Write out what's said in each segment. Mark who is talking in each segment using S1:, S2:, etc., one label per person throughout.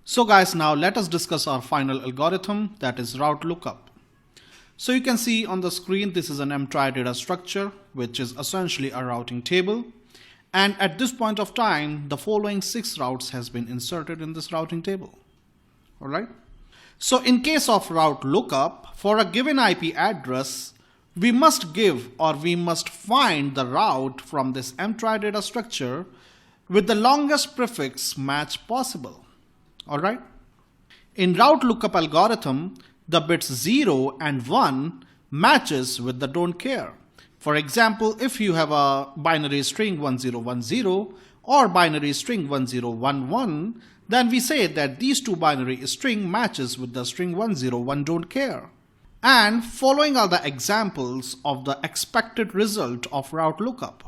S1: So guys, now let us discuss our final algorithm, that is route lookup. So you can see on the screen, this is an mtry data structure, which is essentially a routing table. And at this point of time, the following 6 routes has been inserted in this routing table. All right. So in case of route lookup, for a given IP address, we must give or we must find the route from this mtry data structure with the longest prefix match possible. All right. In route lookup algorithm, the bits 0 and 1 matches with the don't care. For example, if you have a binary string 1010 or binary string 1011, then we say that these two binary string matches with the string 101 don't care. And following are the examples of the expected result of route lookup.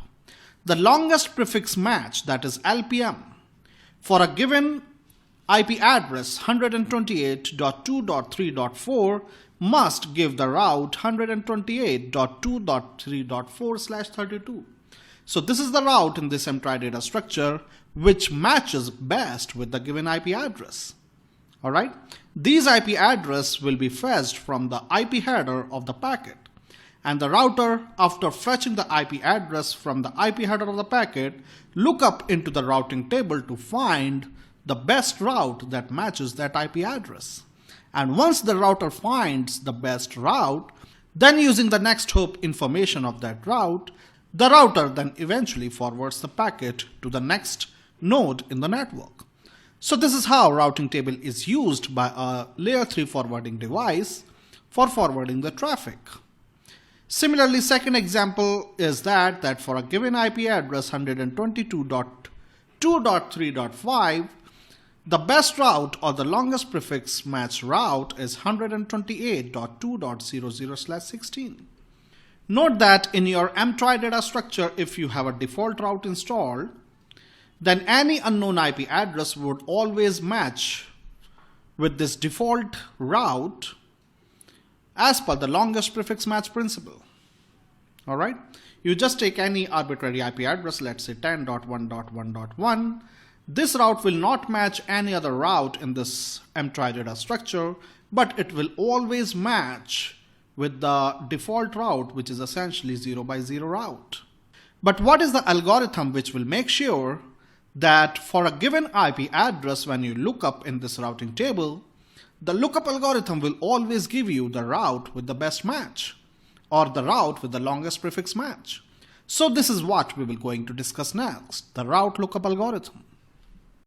S1: The longest prefix match, that is LPM, for a given IP address 128.2.3.4 must give the route 128.2.3.4/32. So this is the route in this mtry data structure which matches best with the given IP address. All right. These IP address will be fetched from the IP header of the packet. And the router, after fetching the IP address from the IP header of the packet, look up into the routing table to find the best route that matches that IP address. And once the router finds the best route, then using the next hop information of that route, the router then eventually forwards the packet to the next node in the network. So this is how routing table is used by a layer 3 forwarding device for forwarding the traffic. Similarly, second example is that for a given IP address 122.2.3.5, the best route or the longest prefix match route is 128.2.00/16. Note that in your mtry data structure, if you have a default route installed, then any unknown IP address would always match with this default route as per the longest prefix match principle. All right. You just take any arbitrary IP address, let's say 10.1.1.1. This route will not match any other route in this mtry data structure, but it will always match with the default route, which is essentially 0 by 0 route. But what is the algorithm which will make sure that for a given IP address, when you look up in this routing table, the lookup algorithm will always give you the route with the best match or the route with the longest prefix match? So this is what we will going to discuss next, the route lookup algorithm.